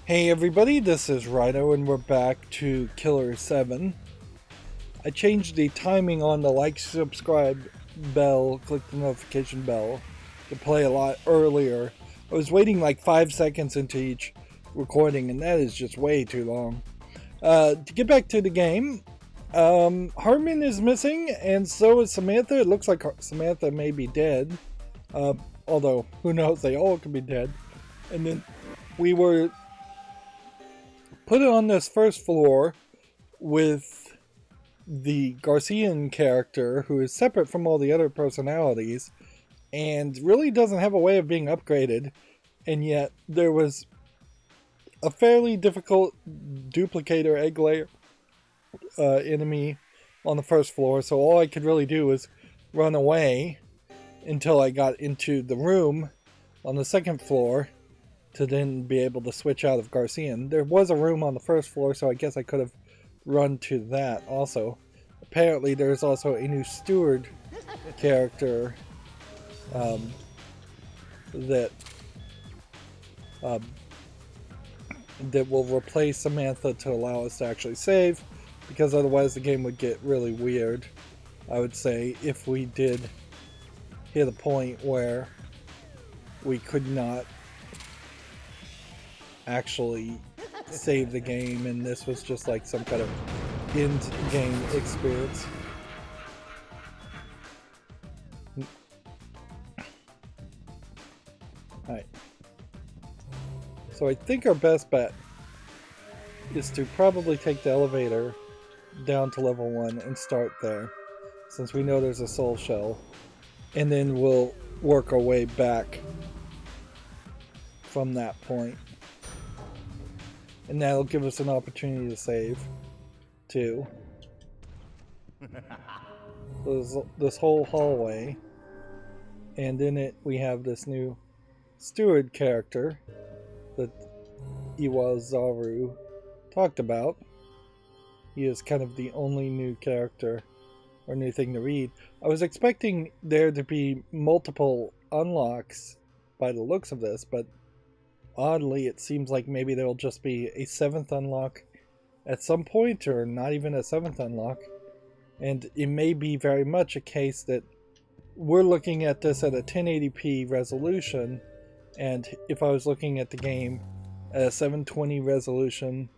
Hey everybody, this is Rydo and we're back to killer7. I changed the timing on the like, subscribe bell, click the notification bell to play a lot earlier. I was waiting like 5 seconds into each recording and that is just way too long. To get back to the game, Harman is missing and so is Samantha. It looks like Samantha may be dead, although who knows, they all could be dead. And then we were put it on this first floor with the Garcian character, who is separate from all the other personalities and really doesn't have a way of being upgraded, and yet there was a fairly difficult duplicator egg layer enemy on the first floor, so all I could really do was run away until I got into the room on the second floor to then be able to switch out of Garcian. There was a room on the first floor, so I guess I could have run to that also. Apparently there's also a new steward character that will replace Samantha to allow us to actually save, because otherwise the game would get really weird, I would say, if we did hit a point where we could not actually save the game and this was just like some kind of end game experience. Alright. So I think our best bet is to probably take the elevator down to level 1 and start there, since we know there's a soul shell, and then we'll work our way back from that point. And that'll give us an opportunity to save, too. There's this whole hallway, and in it we have this new steward character that Iwazaru talked about. He is kind of the only new character or new thing to read. I was expecting there to be multiple unlocks by the looks of this, but oddly, it seems like maybe there'll just be a 7th unlock at some point, or not even a 7th unlock. And it may be very much a case that we're looking at this at a 1080p resolution, and if I was looking at the game at a 720 resolution,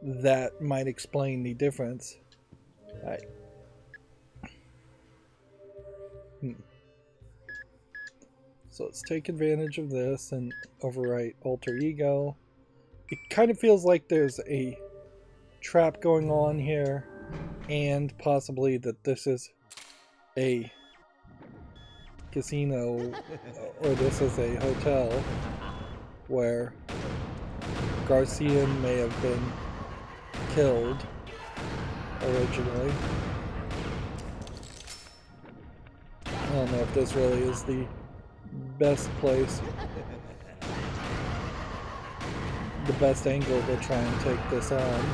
that might explain the difference. Alright. So let's take advantage of this and overwrite alter ego. It kind of feels like there's a trap going on here, and possibly that this is a casino or this is a hotel where Garcian may have been killed originally. I don't know if this really is the best place, the best angle to try and take this on.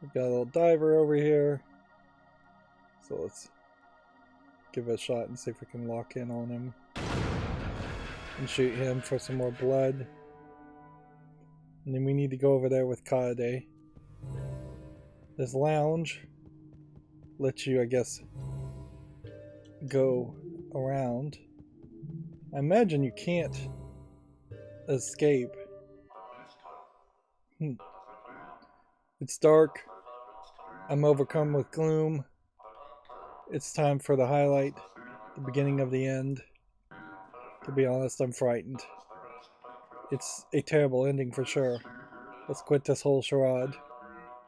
We've got a little diver over here, so let's give it a shot and see if we can lock in on him and shoot him for some more blood. And then we need to go over there with Kaede. This lounge lets you, I guess, go around. I imagine you can't escape. It's dark. I'm overcome with gloom. It's time for the highlight, the beginning of the end. To be honest, I'm frightened. It's a terrible ending for sure. Let's quit this whole charade.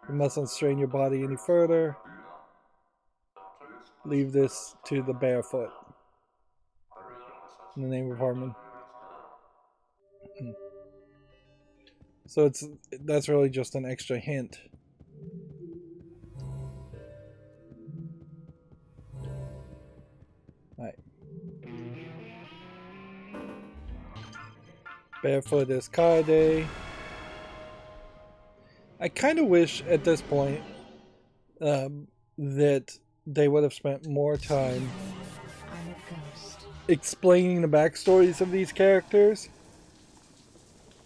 You mustn't strain your body any further. Leave this to the barefoot. In the name of Harman. So that's really just an extra hint. Alright. Barefoot is Kaede. I kind of wish at this point that they would have spent more time explaining the backstories of these characters.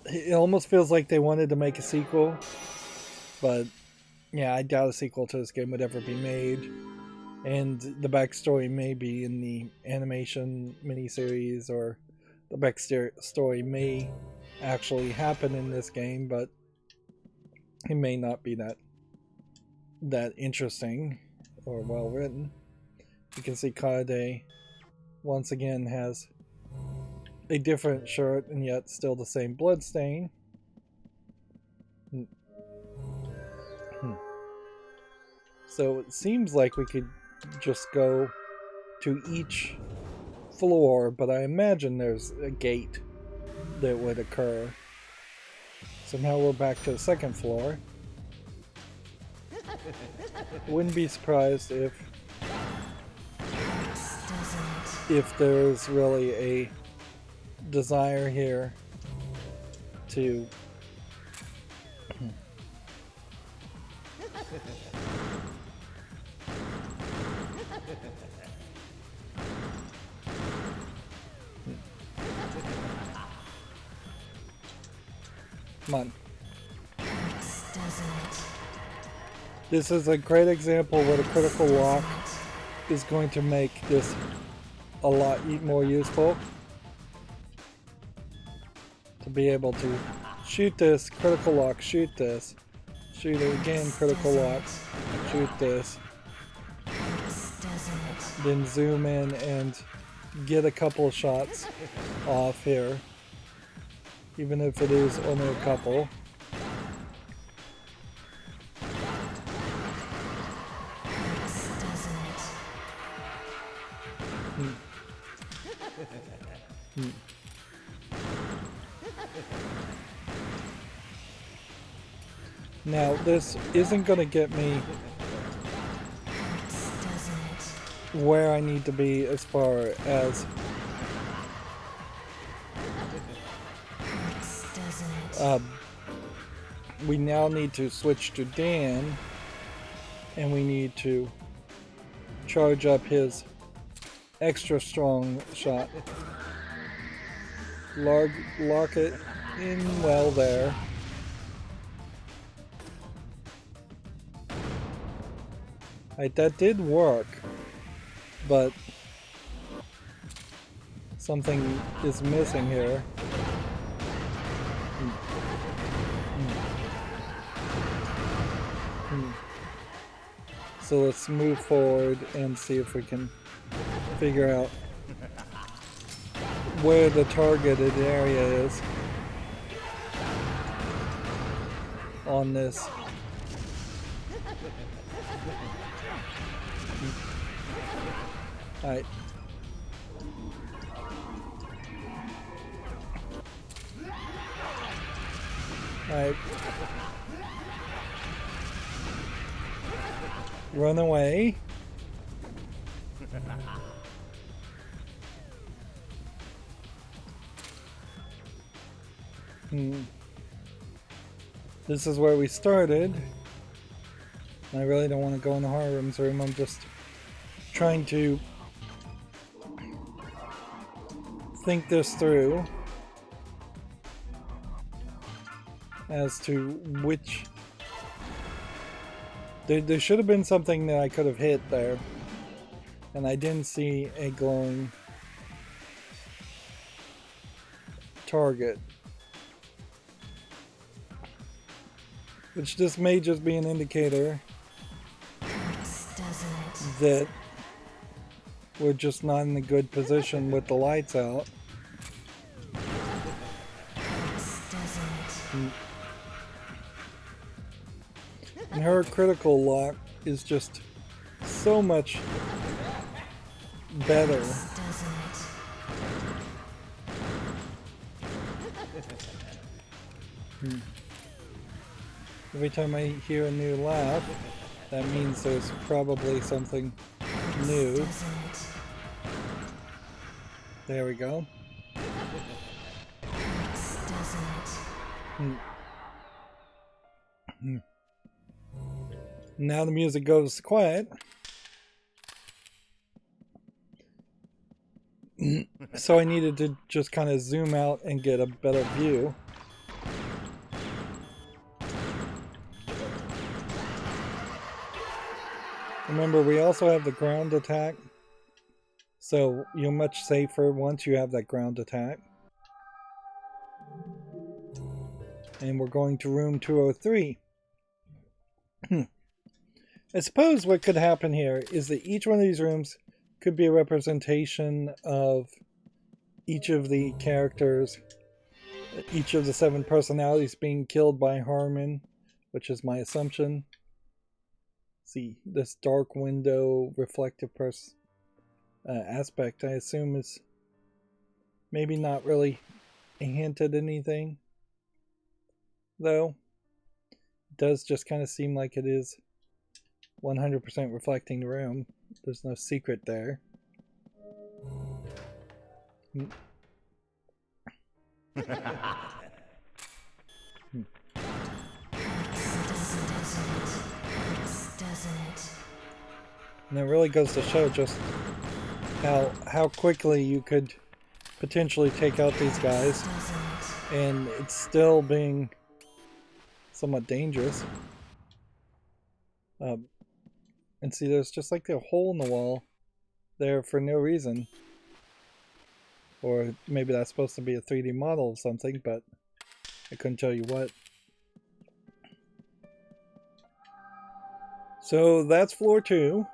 It almost feels like they wanted to make a sequel, but yeah, I doubt a sequel to this game would ever be made. And the backstory may be in the animation miniseries, or the backstory may actually happen in this game, but it may not be that interesting or well written. You can see Kaede once again has a different shirt and yet still the same blood stain. So it seems like we could just go to each floor, but I imagine there's a gate that would occur. So now we're back to the second floor. Wouldn't be surprised if there's really a desire here to come on. This is a great example where the critical lock is going to make this a lot more useful. To be able to shoot this, critical lock, shoot this, shoot it again, critical lock, shoot this, then zoom in and get a couple shots off here, even if it is only a couple. Now, this isn't going to get me where I need to be as far as we now need to switch to Dan, and we need to charge up his extra strong shot. Lock it in well there. Right, that did work, but something is missing here. So let's move forward and see if we can figure out where the targeted area is on this. Alright. Alright. Run away. This is where we started. I really don't want to go in the Harman's room. I'm just trying to think this through as to which... There should have been something that I could have hit there, and I didn't see a glowing target. Which this may just be an indicator that we're just not in a good position with the lights out. And her critical lock is just so much better. Every time I hear a new laugh, that means there's probably something new. There we go. Now the music goes quiet. So I needed to just kind of zoom out and get a better view. Remember, we also have the ground attack, so you're much safer once you have that ground attack. And we're going to room 203. I suppose what could happen here is that each one of these rooms could be a representation of each of the characters, each of the 7 personalities being killed by Harman, which is my assumption. See, this dark window reflective aspect, I assume, is maybe not really a hint at anything, though. It does just kind of seem like it is 100% reflecting the room. There's no secret there. And it really goes to show just how quickly you could potentially take out these guys, and it's still being somewhat dangerous. And see, there's just like a hole in the wall there for no reason. Or maybe that's supposed to be a 3D model of something, but I couldn't tell you what. So that's floor 2.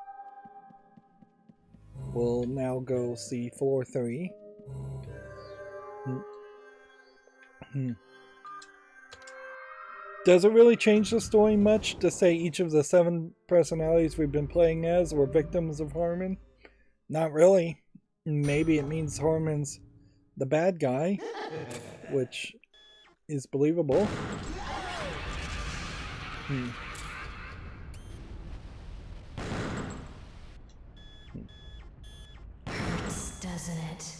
We'll now go see floor 3. Does it really change the story much to say each of the 7 personalities we've been playing as were victims of Harman? Not really. Maybe it means Harman's the bad guy, which is believable. Doesn't it?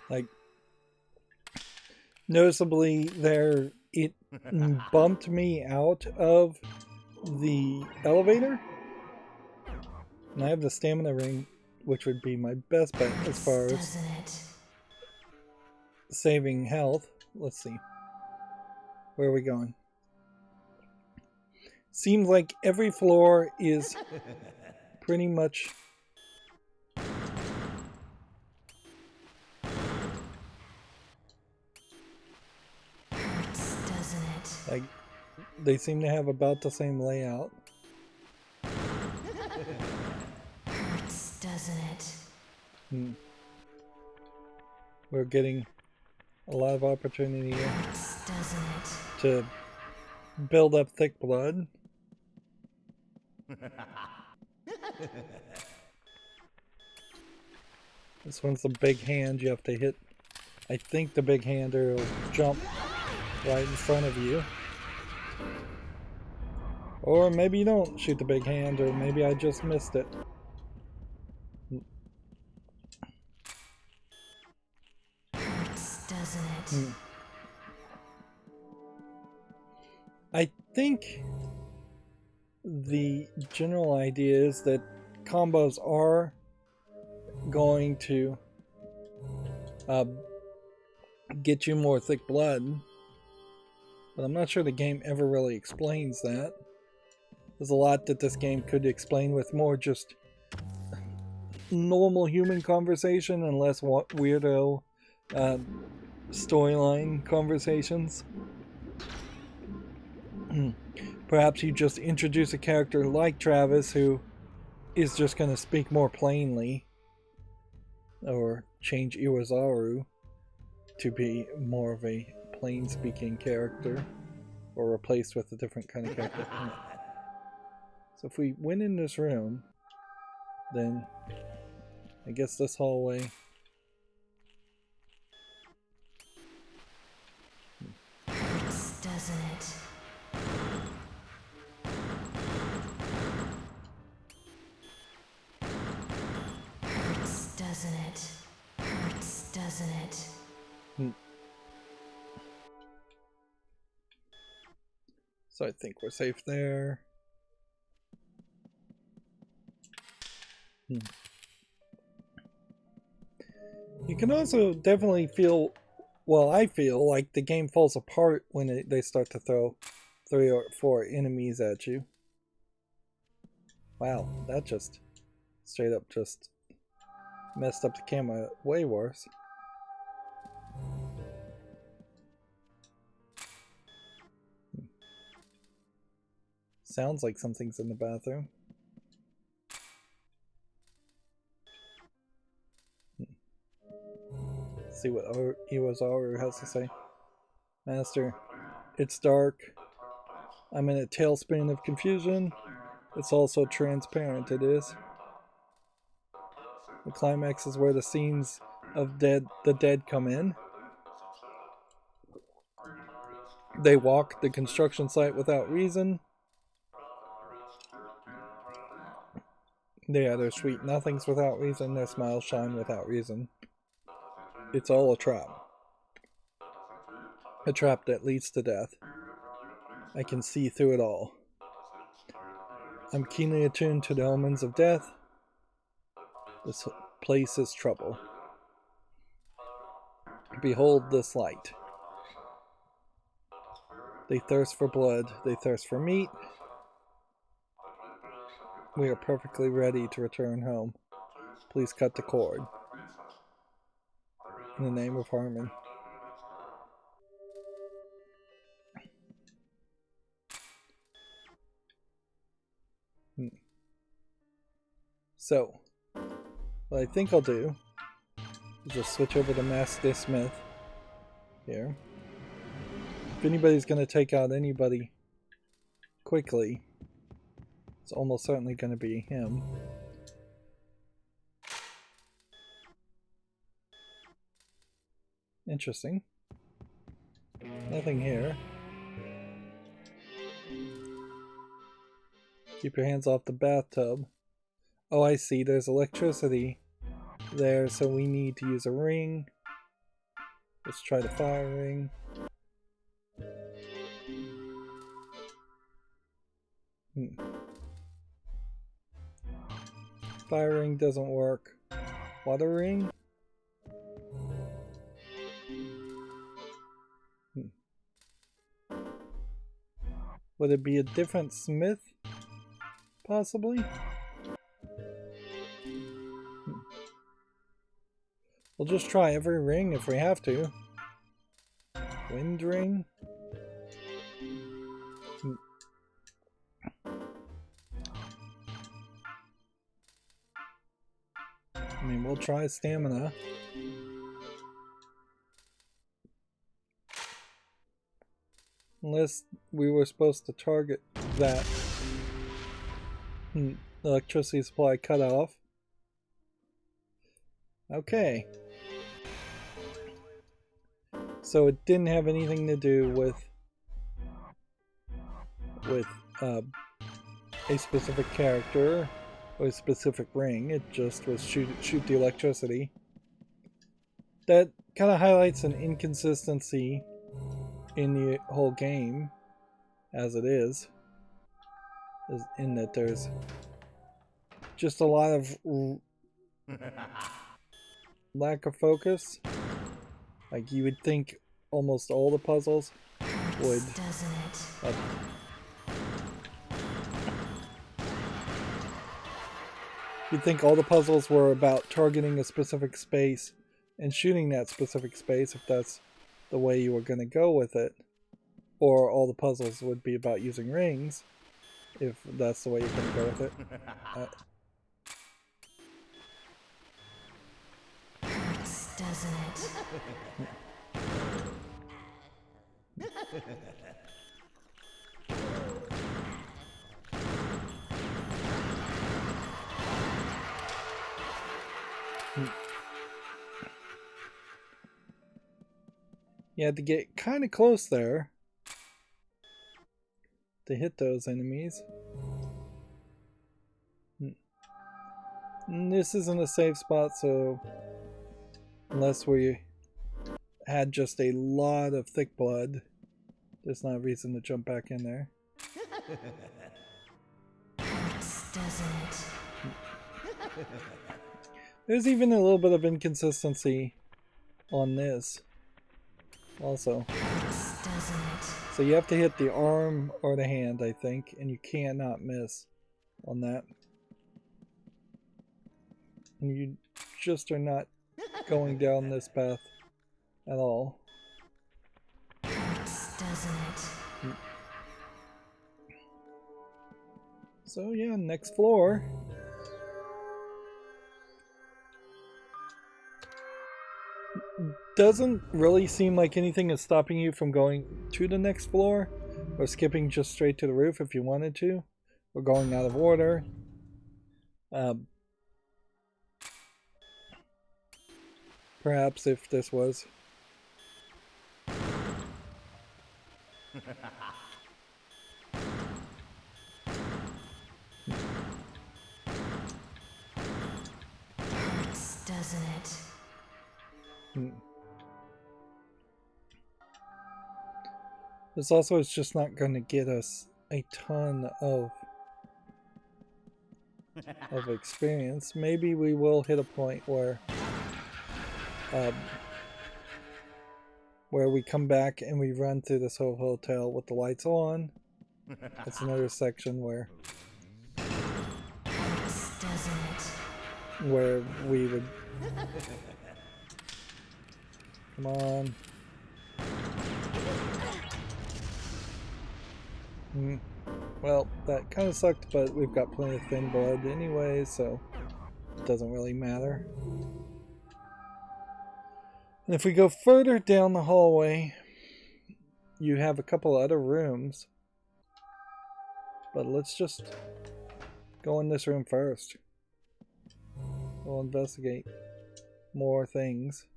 Like, noticeably there, it bumped me out of the elevator. And I have the stamina ring, which would be my best bet as far as saving health. Let's see. Where are we going? Seems like every floor is pretty much like they seem to have about the same layout. Doesn't it? We're getting a lot of opportunity here to build up thick blood. This one's the big hand. You have to hit, I think the big hander will jump right in front of you. Or maybe you don't shoot the big hand, or maybe I just missed it. Doesn't it? I think the general idea is that combos are going to get you more thick blood, but I'm not sure the game ever really explains that. There's a lot that this game could explain with more just normal human conversation and less weirdo storyline conversations. Perhaps you just introduce a character like Travis who is just going to speak more plainly, or change Iwazaru to be more of a plain speaking character, or replaced with a different kind of character. So if we went in this room, then I guess this hallway. Doesn't it? Doesn't it? Doesn't it? So I think we're safe there. You can also definitely feel, well, I feel like the game falls apart when they start to throw 3 or 4 enemies at you. Wow, that just straight up just messed up the camera way worse. Sounds like something's in the bathroom. See what Iwazaru has to say. Master, it's dark. I'm in a tailspin of confusion. It's also transparent, it is. The climax is where the scenes of the dead come in. They walk the construction site without reason. They are their sweet nothings without reason. Their smiles shine without reason. It's all a trap. A trap that leads to death. I can see through it all. I'm keenly attuned to the omens of death. This place is trouble. Behold this light. They thirst for blood. They thirst for meat. We are perfectly ready to return home. Please cut the cord. In the name of Harman. So, what I think I'll do is just switch over to Master Smith here. If anybody's going to take out anybody quickly, it's almost certainly going to be him. Interesting. Nothing here. Keep your hands off the bathtub. Oh, I see. There's electricity there, so we need to use a ring. Let's try the fire ring. Fire ring doesn't work. Water ring? Would it be a different smith? Possibly? We'll just try every ring if we have to. Wind ring? I mean, we'll try stamina. Unless we were supposed to target that electricity supply cut off. Okay. So it didn't have anything to do with a specific character or a specific ring. It just was shoot the electricity. That kind of highlights an inconsistency in the whole game as it is in that there's just a lot of lack of focus. Like, you would think almost all the puzzles would you'd think all the puzzles were about targeting a specific space and shooting that specific space if that's the way you were going to go with it. Or all the puzzles would be about using rings if that's the way you're going to go with it. Doesn't it? You had to get kind of close there to hit those enemies. This isn't a safe spot, so unless we had just a lot of thick blood, there's not a reason to jump back in there. Hurts, doesn't it? There's even a little bit of inconsistency on this also. Hurts, doesn't it? So you have to hit the arm or the hand, I think, and you cannot miss on that. And you just are not going down this path at all. Hurts, doesn't it? So yeah, next floor. Doesn't really seem like anything is stopping you from going to the next floor, or skipping just straight to the roof if you wanted to, or going out of order. Perhaps if this was. Hurts, doesn't it? This also is just not going to get us a ton of experience. Maybe we will hit a point where we come back and we run through this whole hotel with the lights on. That's another section where we would come on. Well, that kind of sucked, but we've got plenty of thin blood anyway, so it doesn't really matter. And if we go further down the hallway, you have a couple other rooms. But let's just go in this room first. We'll investigate more things.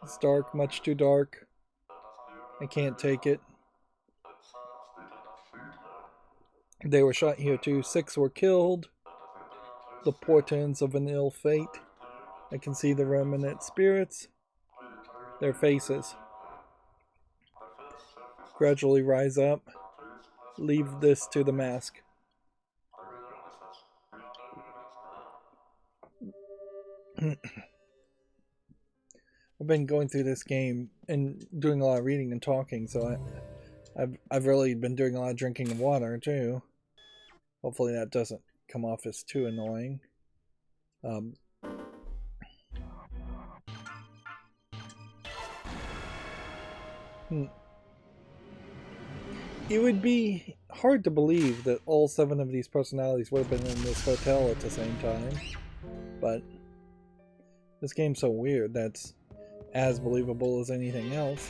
It's dark, much too dark. I can't take it. They were shot here too. 6 were killed. The portents of an ill fate. I can see the remnant spirits. Their faces gradually rise up. Leave this to the mask. I've been going through this game and doing a lot of reading and talking, so I've really been doing a lot of drinking of water too. Hopefully that doesn't come off as too annoying. It would be hard to believe that all 7 of these personalities would have been in this hotel at the same time, but this game's so weird that's as believable as anything else.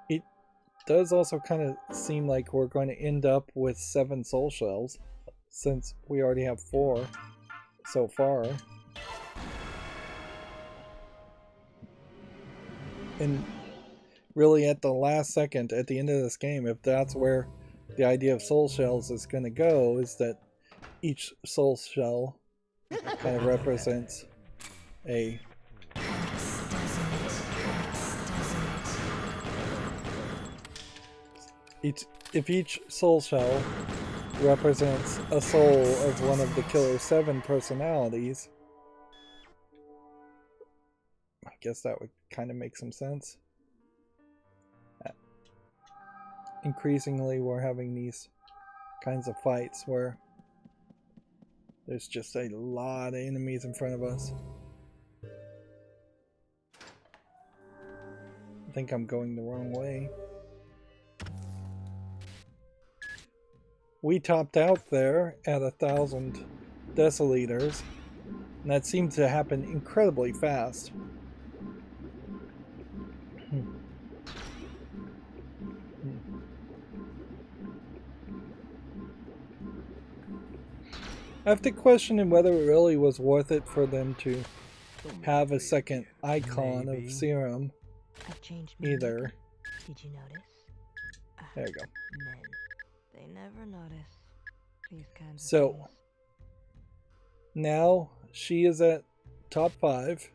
It does also kind of seem like we're going to end up with 7 soul shells, since we already have 4 so far. And really at the last second, at the end of this game, if that's where the idea of soul shells is going to go, is that each soul shell kind of represents a if each soul shell represents a soul of one of the killer 7 personalities, I guess that would kind of make some sense. Increasingly we're having these kinds of fights where there's just a lot of enemies in front of us. I think I'm going the wrong way. We topped out there at 1,000 deciliters, and that seemed to happen incredibly fast. I have to question whether it really was worth it for them to have a second icon of serum either. Did you notice? There you go. Men. They never notice these kinds of So things. now she is at top 5.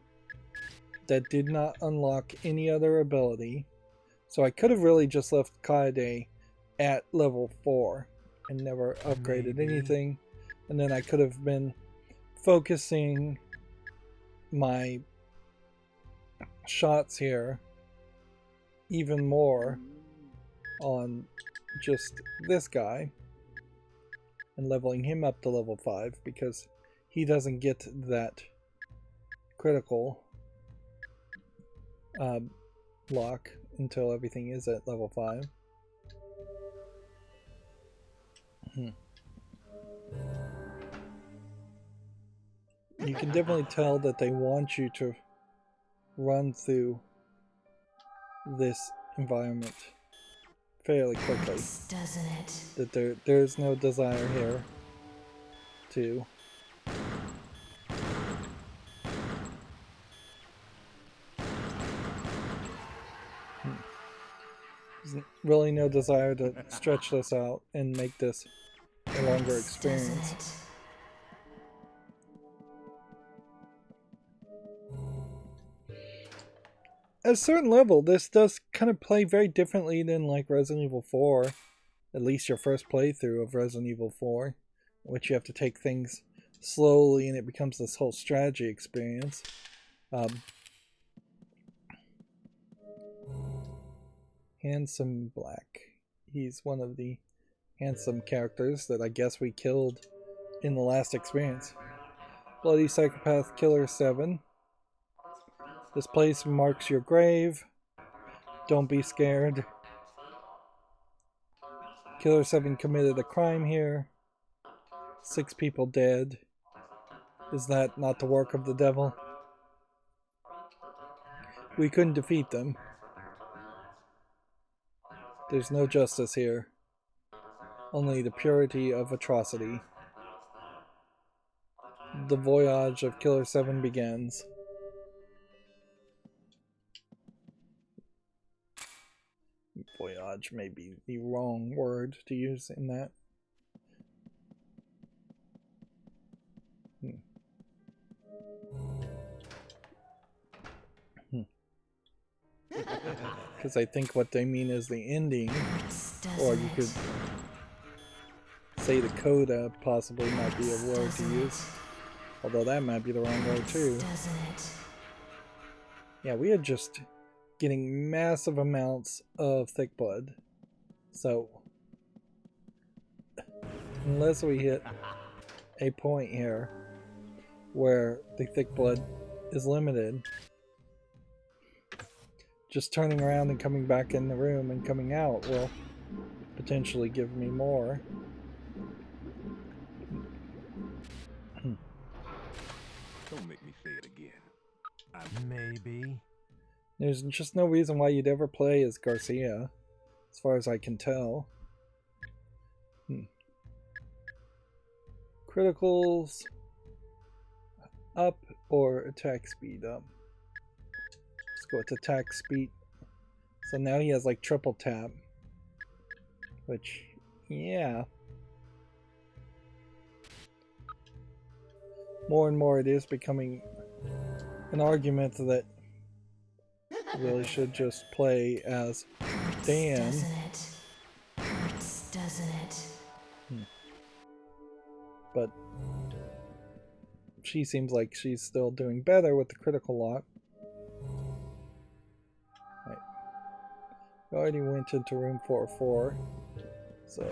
that did not unlock any other ability. So I could have really just left Kaede at level 4 and never upgraded anything. And then I could have been focusing my shots here even more on just this guy and leveling him up to level 5 because he doesn't get that critical lock until everything is at level 5. You can definitely tell that they want you to run through this environment fairly quickly. Doesn't it? That there's no desire here to There's really no desire to stretch this out and make this a longer experience. At a certain level, this does kind of play very differently than like Resident Evil 4. At least your first playthrough of Resident Evil 4, in which you have to take things slowly and it becomes this whole strategy experience. Handsome Black. He's one of the handsome characters that I guess we killed in the last experience. Bloody Psychopath Killer 7. This place marks your grave. Don't be scared. Killer 7 committed a crime here. 6 people dead. Is that not the work of the devil? We couldn't defeat them. There's no justice here. Only the purity of atrocity. The voyage of Killer 7 begins. Voyage may be the wrong word to use in that. Because I think what they mean is the ending, or you could say the coda possibly might be a word to use, although that might be the wrong word too. Yeah, we are just getting massive amounts of thick blood, so unless we hit a point here where the thick blood is limited, just turning around and coming back in the room and coming out will potentially give me more. Don't make me say it again. Maybe. There's just no reason why you'd ever play as Garcia, as far as I can tell. Criticals up or attack speed up? Let's go with attack speed. So now he has like triple tap, which, yeah. More and more it is becoming an argument that you really should just play as Dan. Doesn't it? But she seems like she's still doing better with the critical lock. Right. We already went into room 404, so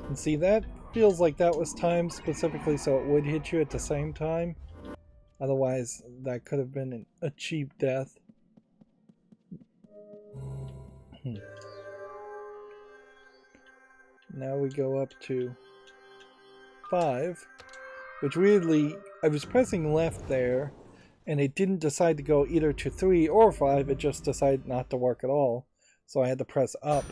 and see, that feels like that was timed specifically so it would hit you at the same time. Otherwise, that could have been a cheap death. Now we go up to 5, which weirdly, I was pressing left there, and it didn't decide to go either to 3 or 5, it just decided not to work at all. So I had to press up.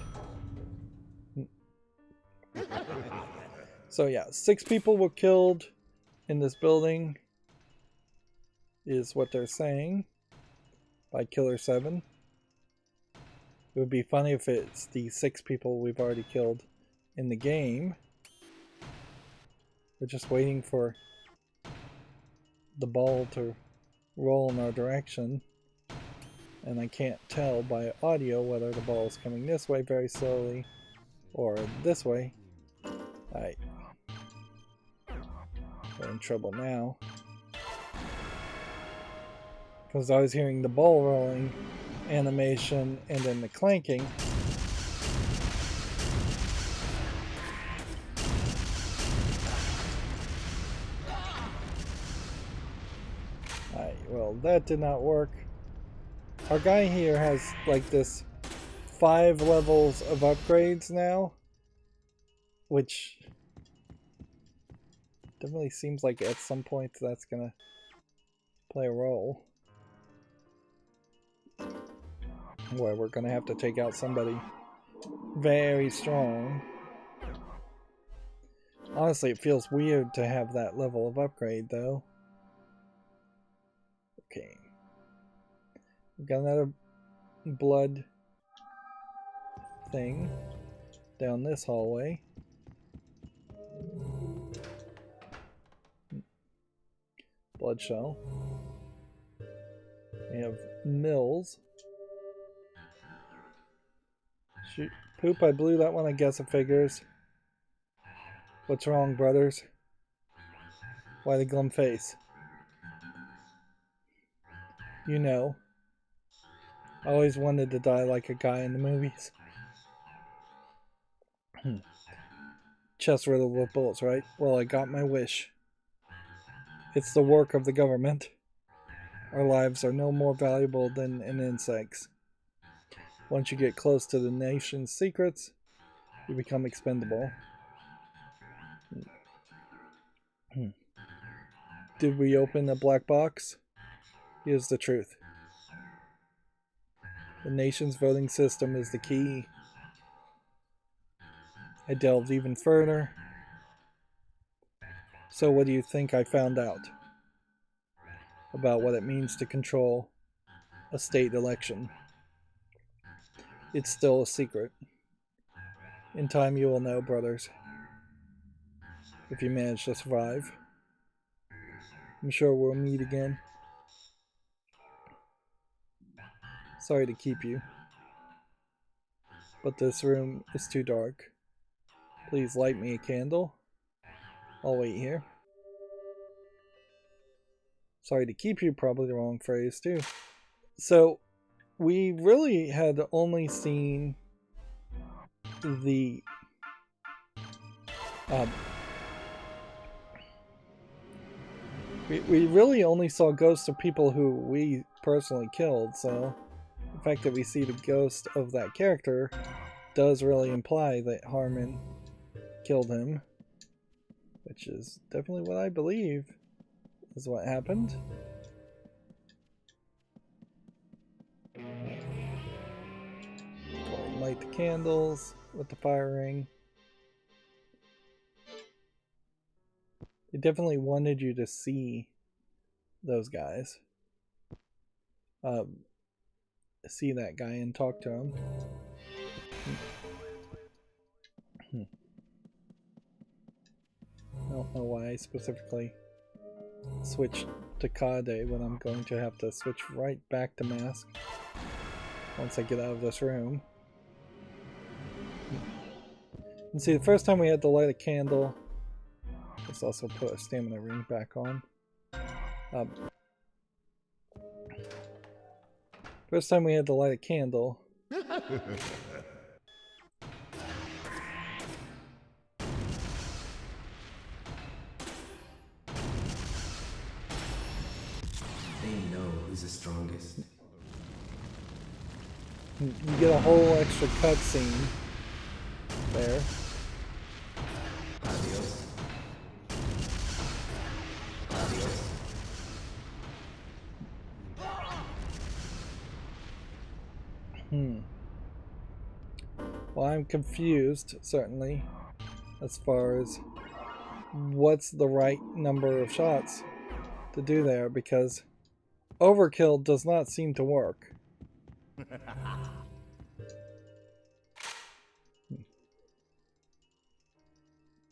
So yeah, 6 people were killed in this building, is what they're saying, by Killer 7. It would be funny if it's the 6 people we've already killed in the game. We're just waiting for the ball to roll in our direction. And I can't tell by audio whether the ball is coming this way very slowly or this way. Alright. We're in trouble now. Because I was hearing the ball rolling animation and then the clanking. Alright, well that did not work. Our guy here has like this 5 levels of upgrades now, which definitely seems like at some point that's gonna play a role where we're gonna have to take out somebody very strong. Honestly, it feels weird to have that level of upgrade though. Okay. We've got another blood thing down this hallway. Blood shell. We have mills. Shoot. Poop, I blew that one, I guess it figures. What's wrong, brothers? Why the glum face? You know. I always wanted to die like a guy in the movies. Chest riddled with bullets, right? Well, I got my wish. It's the work of the government. Our lives are no more valuable than an insect's. Once you get close to the nation's secrets, you become expendable. Did we open a black box? Here's the truth. The nation's voting system is the key. I delved even further. So what do you think I found out about what it means to control a state election? It's still a secret. In time you will know, brothers. If you manage to survive. I'm sure we'll meet again. Sorry to keep you. But this room is too dark. Please light me a candle. I'll wait here. Sorry to keep you, probably the wrong phrase too. So, we really had only seen the we really only saw ghosts of people who we personally killed, so the fact that we see the ghost of that character does really imply that Harman killed him, which is definitely what I believe is what happened. Light the candles with the fire ring. They definitely wanted you to see those guys. See that guy and talk to him. I don't know why I specifically switched to Kade when I'm going to have to switch right back to mask once I get out of this room. And see, the first time we had to light a candle, let's also put a stamina ring back on. First time we had to light a candle. They know who's the strongest. You get a whole extra cutscene there. Adios. Adios. Well, I'm confused, certainly, as far as what's the right number of shots to do there, because overkill does not seem to work.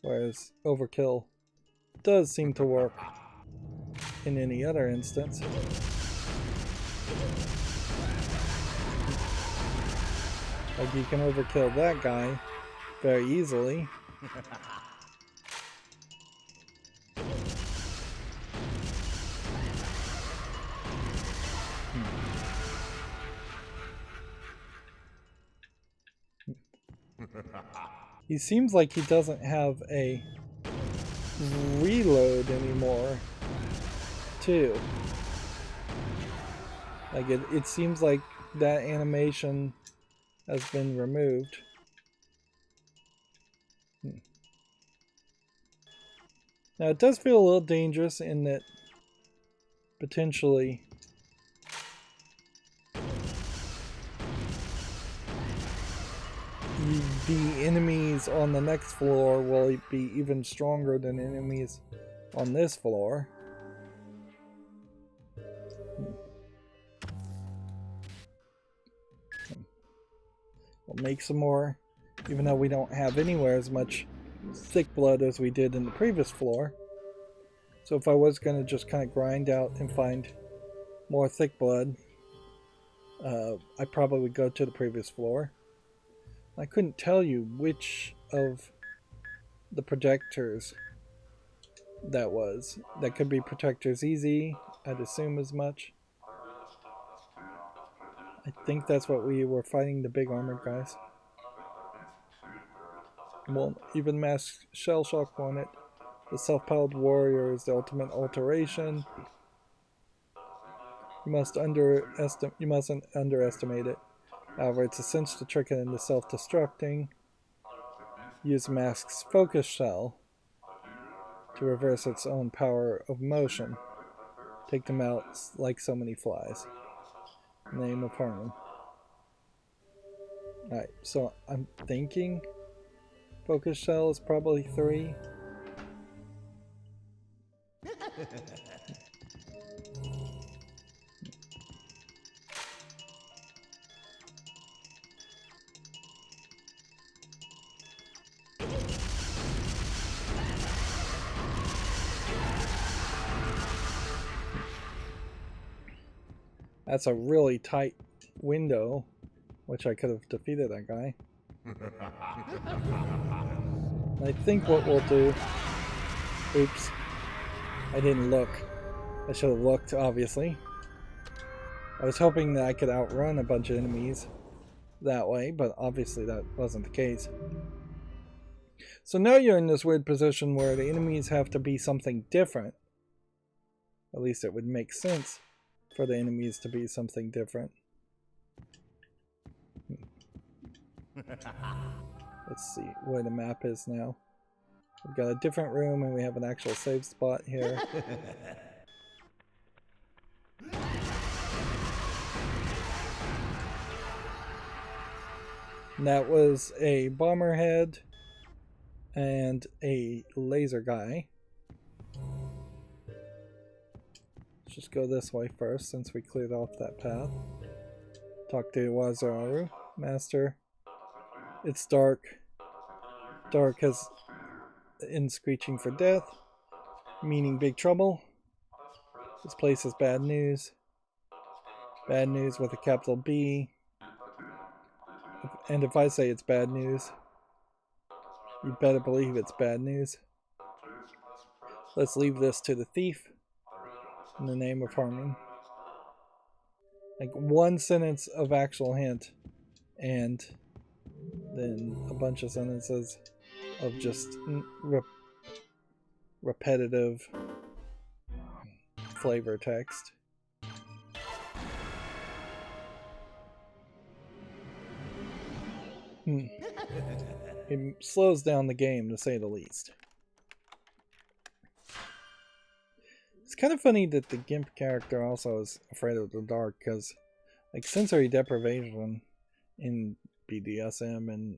Whereas overkill does seem to work in any other instance. Like you can overkill that guy very easily. He seems like he doesn't have a reload anymore, too. Like it seems like that animation has been removed. Now it does feel a little dangerous in that potentially the enemies on the next floor will be even stronger than enemies on this floor. We'll make some more, even though we don't have anywhere as much thick blood as we did in the previous floor. So if I was going to just kind of grind out and find more thick blood, I probably would go to the previous floor. I couldn't tell you which of the projectors that was. That could be Protectors Easy, I'd assume as much. I think that's what we were fighting, the big armored guys. Well, even Mass Shell Shock on it. The self-powered warrior is the ultimate alteration. You mustn't underestimate it. However, it's a cinch to trick it into self-destructing. Use Mask's focus shell to reverse its own power of motion. Take them out like so many flies. Name of Harman. Alright, so I'm thinking focus shell is probably 3. That's a really tight window, which I could have defeated that guy. I think what we'll do... Oops. I didn't look. I should have looked, obviously. I was hoping that I could outrun a bunch of enemies that way, but obviously that wasn't the case. So now you're in this weird position where the enemies have to be something different. At least it would make sense for the enemies to be something different. Let's see where the map is now. We've got a different room and we have an actual save spot here. And that was a bomber head and a laser guy. Let's just go this way first since we cleared off that path. Talk to Wazaru. Master. It's dark. Dark has in screeching for death, meaning big trouble. This place is bad news. Bad news with a capital B. And if I say it's bad news, you'd better believe it's bad news. Let's leave this to the thief in the name of Harman. Like one sentence of actual hint and then a bunch of sentences of just repetitive flavor text. It slows down the game, to say the least. It's kind of funny that the GIMP character also is afraid of the dark, because like sensory deprivation in BDSM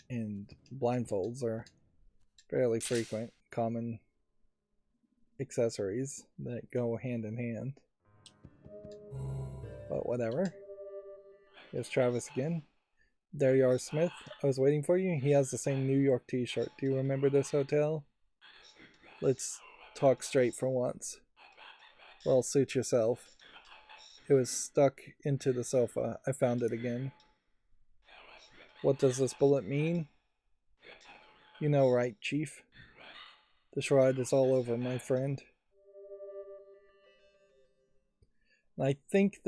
and blindfolds are fairly frequent, common accessories that go hand in hand. But whatever. Here's Travis again. There you are, Smith. I was waiting for you. He has the same New York t-shirt. Do you remember this hotel? Let's talk straight for once. Well, suit yourself. It was stuck into the sofa. I found it again. What does this bullet mean? You know, right, Chief? The shroud is all over, my friend. And I think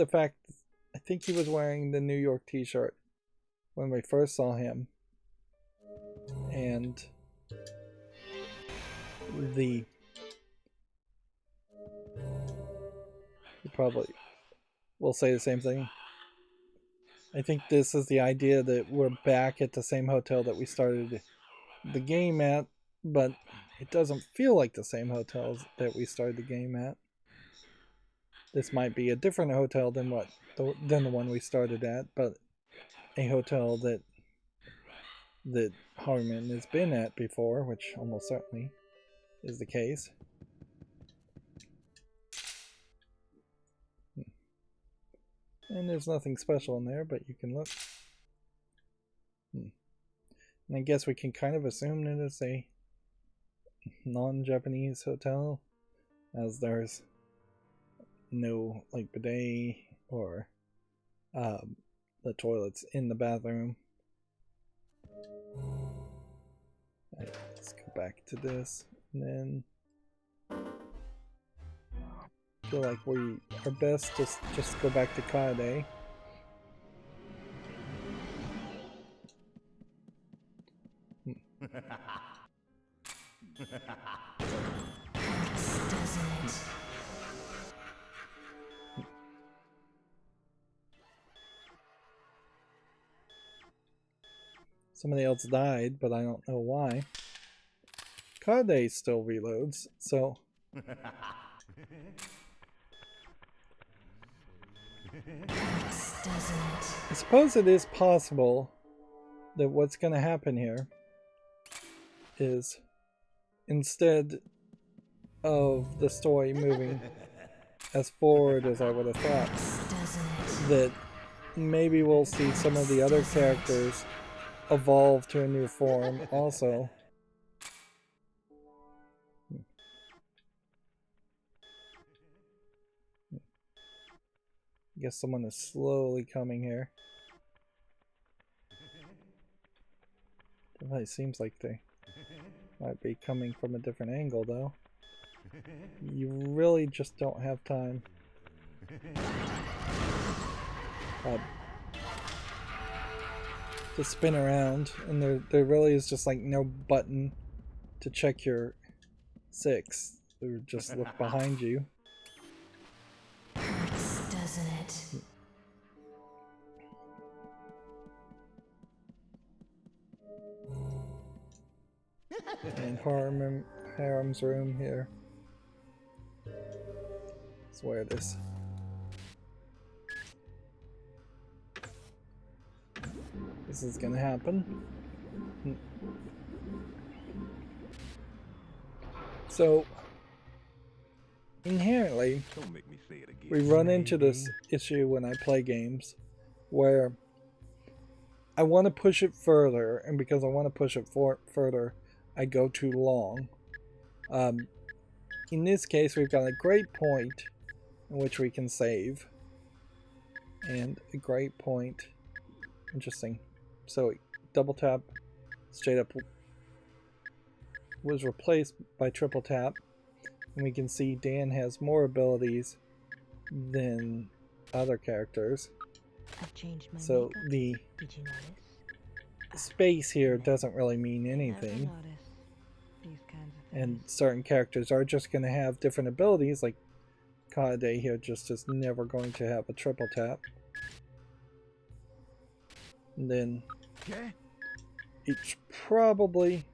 he was wearing the New York t-shirt when we first saw him. And you probably will say the same thing. I think this is the idea that we're back at the same hotel that we started the game at, but it doesn't feel like the same hotel that we started the game at. This might be a different hotel than the one we started at, but a hotel that Harman has been at before, which almost certainly is the case. And there's nothing special in there, but you can look. And I guess we can kind of assume that it's a non-Japanese hotel, as there's no like bidet or the toilets in the bathroom. Right, let's go back to this, and then I feel like we are best to just go back to Kaede. Somebody else died, but I don't know why. Kaede still reloads, so I suppose it is possible that what's going to happen here is, instead of the story moving as forward as I would have thought, that maybe we'll see some of the other characters evolve to a new form also. I guess someone is slowly coming here. It seems like they might be coming from a different angle, though. You really just don't have time to spin around, and there really is just like no button to check your 6. Or just look behind you. Doesn't it? And Harem's room here. Let's wear this. This is gonna happen. So, inherently, Don't make me say it again. we run into this issue when I play games where I want to push it further, and because I want to push it further, I go too long. In this case, we've got a great point in which we can save, and a great point. Interesting. So double tap straight up was replaced by triple tap, and we can see Dan has more abilities than other characters. I've changed my So makeup. the Did you notice? space here doesn't really mean Never anything, notice these kinds of things. and certain characters are just going to have different abilities, like Kaede here just is never going to have a triple tap. And then it's probably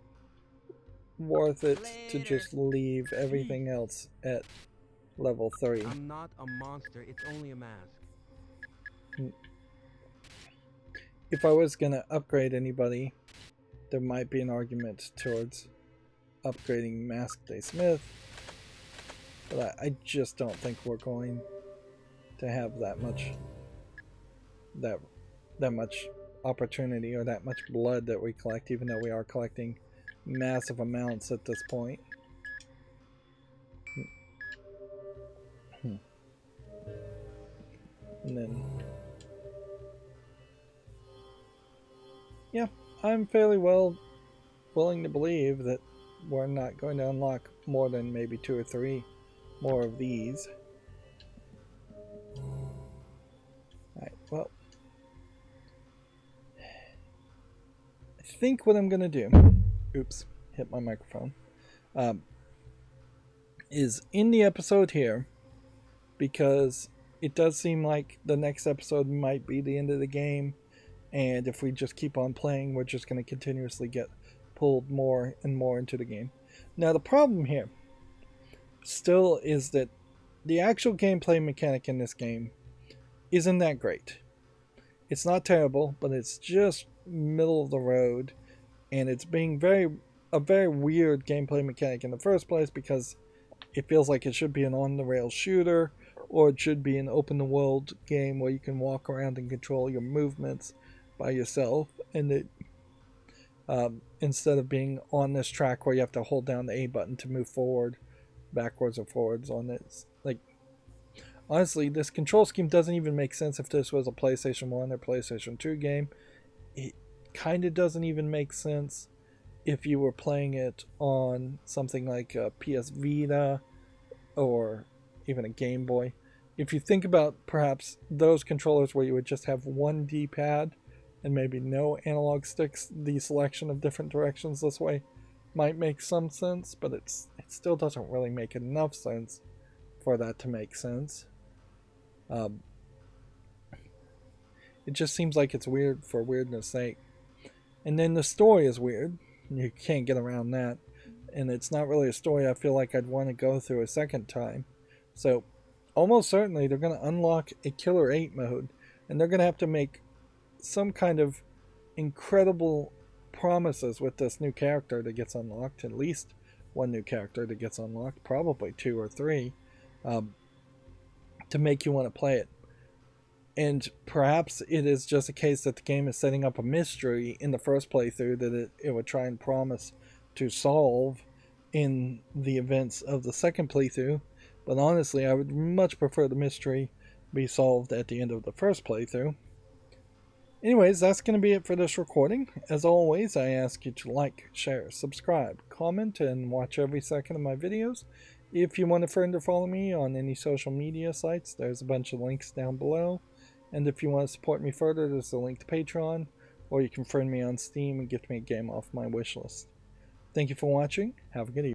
worth it to just leave everything else at level 3. I'm not a monster, it's only a mask. If I was gonna upgrade anybody, there might be an argument towards upgrading Mask Day Smith, but I just don't think we're going to have that much opportunity or that much blood that we collect, even though we are collecting massive amounts at this point. And then, yeah, I'm fairly willing to believe that we're not going to unlock more than maybe 2 or 3 more of these. Alright, well, I think what I'm going to do, oops, hit my microphone, is in the episode here, because it does seem like the next episode might be the end of the game, and if we just keep on playing, we're just going to continuously get pulled more and more into the game. Now the problem here still is that the actual gameplay mechanic in this game isn't that great. It's not terrible, but it's just middle of the road, and it's being a very weird gameplay mechanic in the first place, because it feels like it should be an on-the-rails shooter, or it should be an open-the-world game where you can walk around and control your movements by yourself, and it instead of being on this track where you have to hold down the A button to move forward, backwards or forwards on it. Like, honestly, this control scheme doesn't even make sense if this was a PlayStation 1 or PlayStation 2 game. It kind of doesn't even make sense if you were playing it on something like a PS Vita or even a Game Boy. If you think about perhaps those controllers where you would just have one D-pad and maybe no analog sticks, the selection of different directions this way might make some sense, but it still doesn't really make enough sense for that to make sense. It just seems like it's weird for weirdness sake. And then the story is weird. You can't get around that. And it's not really a story I feel like I'd want to go through a second time. So almost certainly they're going to unlock a Killer 8 mode, and they're going to have to make some kind of incredible promises with this new character that gets unlocked. At least one new character that gets unlocked, probably 2 or 3, to make you want to play it. And perhaps it is just a case that the game is setting up a mystery in the first playthrough that it would try and promise to solve in the events of the second playthrough. But honestly, I would much prefer the mystery be solved at the end of the first playthrough. Anyways, that's going to be it for this recording. As always, I ask you to like, share, subscribe, comment, and watch every second of my videos. If you want a friend or follow me on any social media sites, there's a bunch of links down below. And if you want to support me further, there's a link to Patreon, or you can friend me on Steam and gift me a game off my wishlist. Thank you for watching. Have a good evening.